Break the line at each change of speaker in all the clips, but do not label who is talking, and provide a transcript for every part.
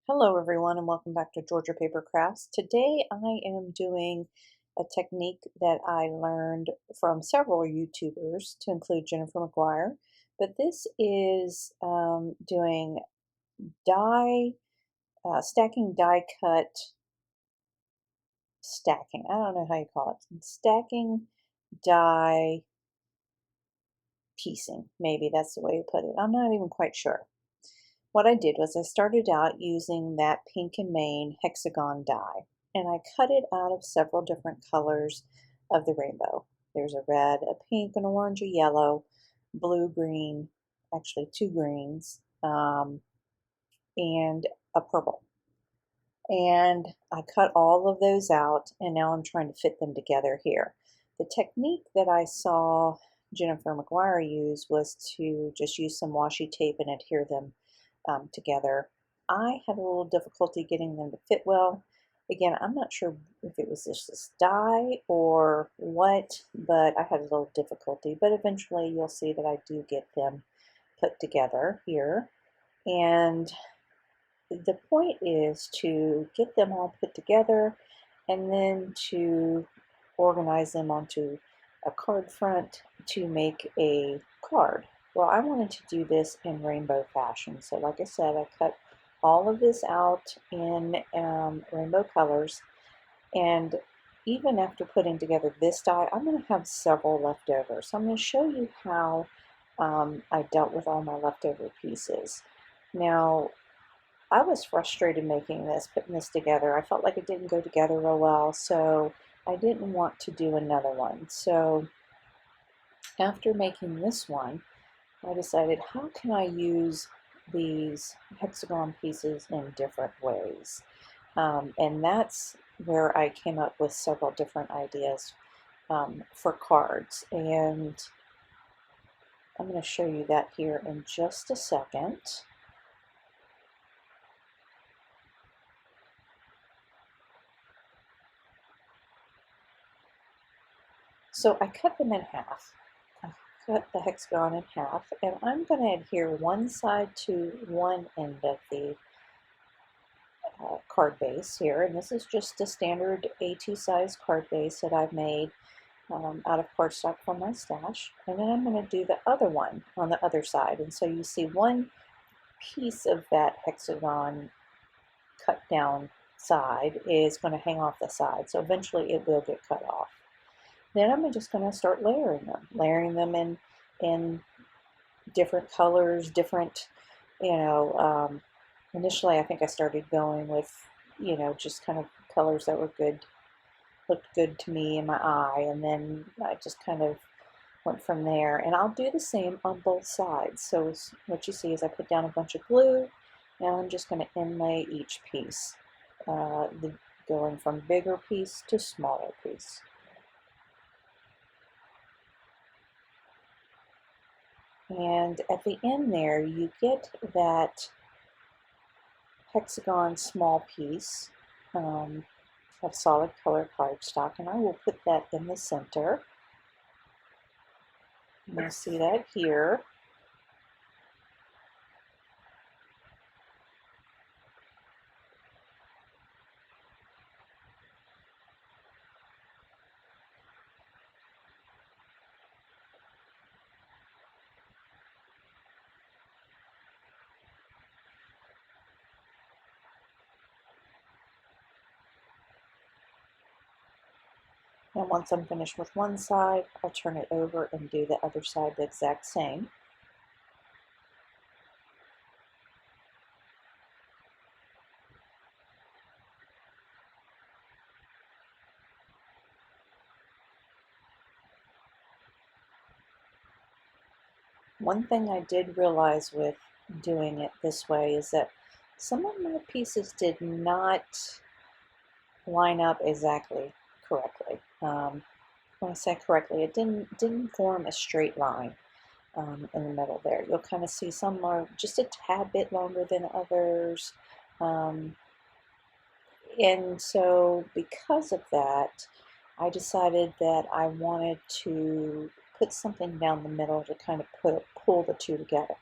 Hello everyone and welcome back to Georgia Paper Crafts. Today I am doing a technique that I learned from several YouTubers to include Jennifer McGuire, but this is doing stacking die cut, stacking, I don't know how you call it, stacking die piecing, maybe that's the way you put it. I'm not even quite sure. What I did was I started out using that pink and main hexagon die, and I cut it out of several different colors of the rainbow. There's a red, a pink, an orange, a yellow, blue, green, actually two greens, and a purple. And I cut all of those out, and now I'm trying to fit them together here. The technique that I saw Jennifer McGuire use was to just use some washi tape and adhere them together. I had a little difficulty getting them to fit well. Again, I'm not sure if it was just this die or what, but I had a little difficulty. But eventually you'll see that I do get them put together here. And the point is to get them all put together and then to organize them onto a card front to make a card. Well, I wanted to do this in rainbow fashion. So like I said, I cut all of this out in rainbow colors. And even after putting together this die, I'm going to have several left over. So I'm going to show you how I dealt with all my leftover pieces. Now, I was frustrated making this, putting this together. I felt like it didn't go together real well, so I didn't want to do another one. So after making this one, I decided, how can I use these hexagon pieces in different ways? And that's where I came up with several different ideas for cards. And I'm going to show you that here in just a second. So I cut them in half. Cut the hexagon in half, and I'm going to adhere one side to one end of the card base here, and this is just a standard A2 size card base that I've made out of cardstock from my stash, and then I'm going to do the other one on the other side. And so you see one piece of that hexagon cut down side is going to hang off the side, so eventually it will get cut off. Then I'm just going to start layering them in different colors, different, initially I think I started going with, just kind of colors that were good, looked good to me in my eye, and then I just kind of went from there. And I'll do the same on both sides. So what you see is I put down a bunch of glue, and I'm just going to inlay each piece, going from bigger piece to smaller piece. And at the end there, you get that hexagon small piece of solid color cardstock, and I will put that in the center. You'll see that here. And once I'm finished with one side, I'll turn it over and do the other side the exact same. One thing I did realize with doing it this way is that some of my pieces did not line up exactly correctly. When I say correctly, it didn't form a straight line in the middle there. You'll kind of see some are just a tad bit longer than others. And so because of that, I decided that I wanted to put something down the middle to kind of pull the two together.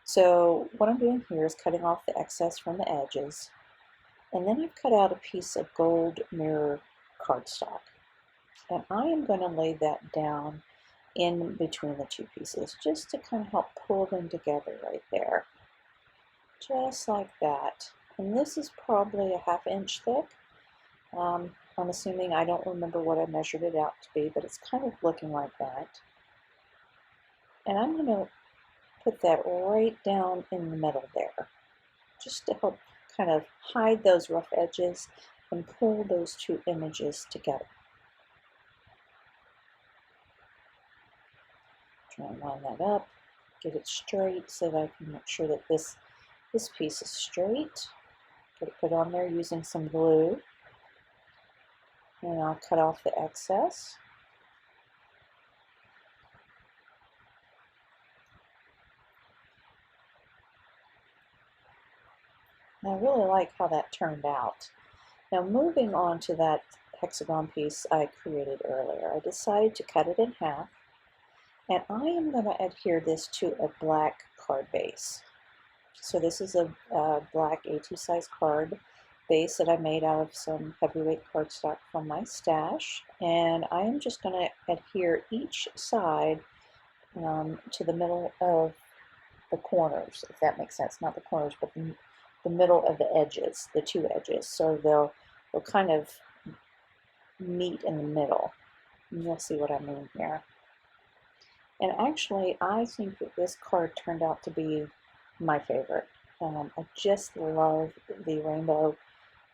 So what I'm doing here is cutting off the excess from the edges, and then I've cut out a piece of gold mirror cardstock, and I am going to lay that down in between the two pieces just to kind of help pull them together right there, just like that. And this is probably a 1/2 inch thick. I'm assuming, I don't remember what I measured it out to be, but it's kind of looking like that. And I'm going to put that right down in the middle there, just to help kind of hide those rough edges and pull those two images together. Try and line that up, get it straight so that I can make sure that this piece is straight. Get it put on there using some glue, and I'll cut off the excess. And I really like how that turned out. Now moving on to that hexagon piece I created earlier, I decided to cut it in half, and I am going to adhere this to a black card base. So this is a black A2 size card base that I made out of some heavyweight cardstock from my stash, and I am just going to adhere each side to the middle of the corners, if that makes sense. Not the corners, but the middle of the edges, the two edges. So they'll kind of meet in the middle. And you'll see what I mean here. And actually, I think that this card turned out to be my favorite. I just love the rainbow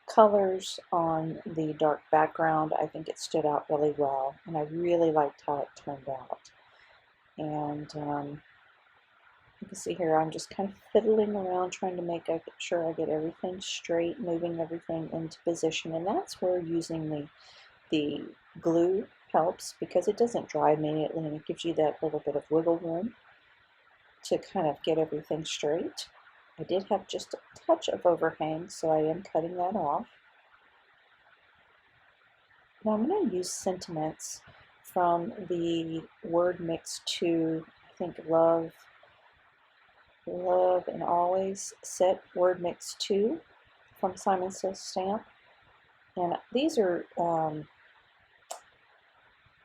colors on the dark background. I think it stood out really well, and I really liked how it turned out. And you can see here I'm just kind of fiddling around trying to make sure I get everything straight, moving everything into position, and that's where using the glue helps, because it doesn't dry immediately and it gives you that little bit of wiggle room to kind of get everything straight. I did have just a touch of overhang, so I am cutting that off. Now I'm going to use sentiments from the word mix 2, I think Love and Always set word mix 2 from Simon Says Stamp. And these are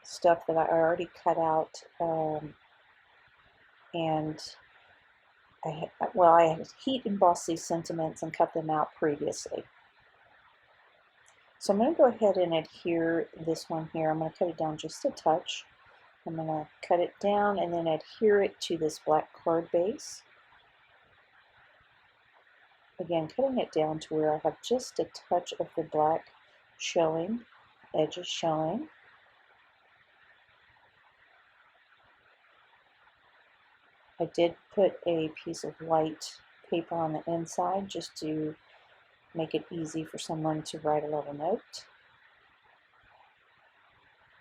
stuff that I already cut out, and I had heat embossed these sentiments and cut them out previously. So I'm going to go ahead and adhere this one here. I'm going to cut it down just a touch. I'm going to cut it down and then adhere it to this black card base. Again, cutting it down to where I have just a touch of the black showing, edges showing. I did put a piece of white paper on the inside just to make it easy for someone to write a little note.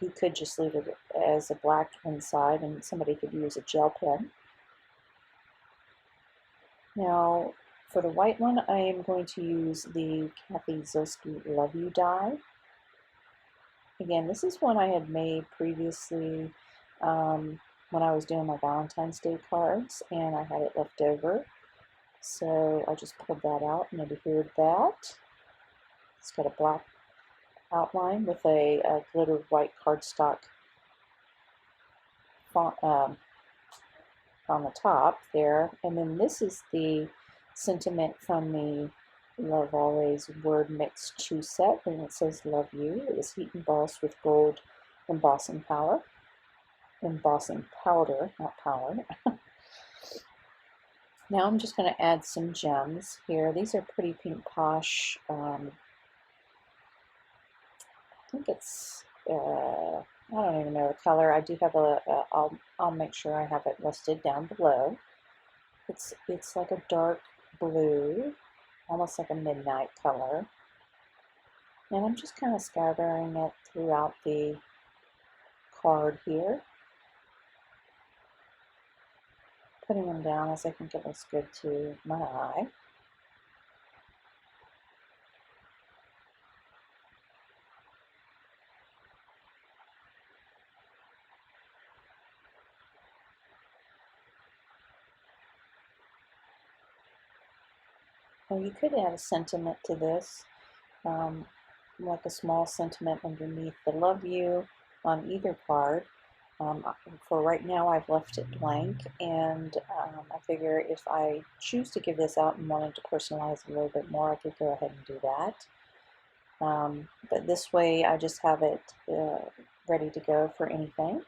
You could just leave it as a black inside and somebody could use a gel pen. Now for the white one, I am going to use the Kathy Zilski Love You die. Again, this is one I had made previously when I was doing my Valentine's Day cards, and I had it left over. So I just pulled that out and adhered that. It's got a black outline with a glittered white cardstock font on the top there. And then this is the sentiment from the Love Always word mix 2 set, and it says Love You. It was heat embossed with gold embossing powder, not power. Now I'm just going to add some gems here. These are Pretty Pink Posh. I think it's, I don't even know the color. I do have I'll make sure I have it listed down below. It's like a dark blue, almost like a midnight color. And I'm just kind of scattering it throughout the card here, putting them down as I think it looks good to my eye. Or you could add a sentiment to this, like a small sentiment underneath the love you on either card. For right now, I've left it blank, and I figure if I choose to give this out and wanted to personalize it a little bit more, I could go ahead and do that. But this way, I just have it ready to go for anything.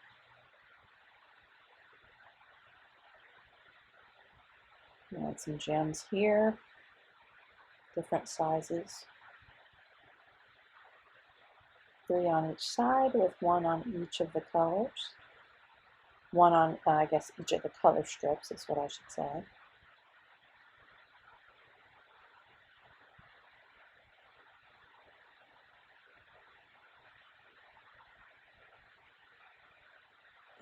Add some gems here, different sizes. 3 on each side with 1 on each of the colors. 1 on, I guess, each of the color strips is what I should say.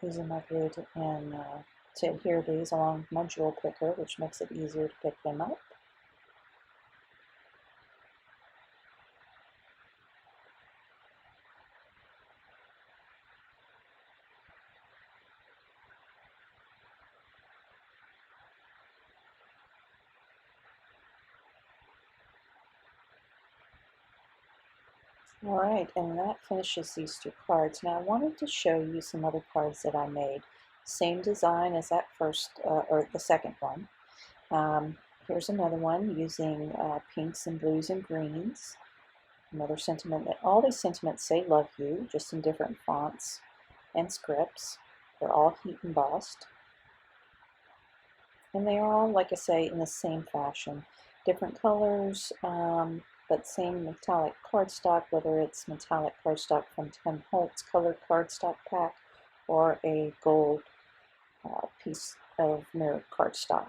Using my glue to adhere these along with my jewel picker, which makes it easier to pick them up. Alright, and that finishes these 2 cards. Now I wanted to show you some other cards that I made. Same design as that first, or the second one. Here's another one using pinks and blues and greens. Another sentiment that all these sentiments say love you, just in different fonts and scripts. They're all heat embossed. And they are all, like I say, in the same fashion. Different colors, but same metallic cardstock, whether it's metallic cardstock from Holtz colored cardstock pack or a gold piece of mirrored cardstock.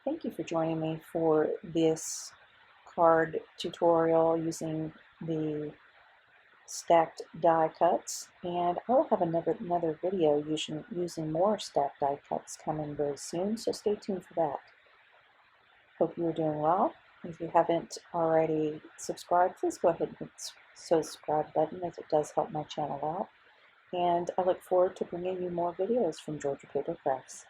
Thank you for joining me for this card tutorial using the stacked die cuts, and I'll have another video using more stacked die cuts coming very soon, so stay tuned for that. Hope you are doing well. If you haven't already subscribed, please go ahead and hit the subscribe button, as it does help my channel out. And I look forward to bringing you more videos from Georgia Paper Crafts.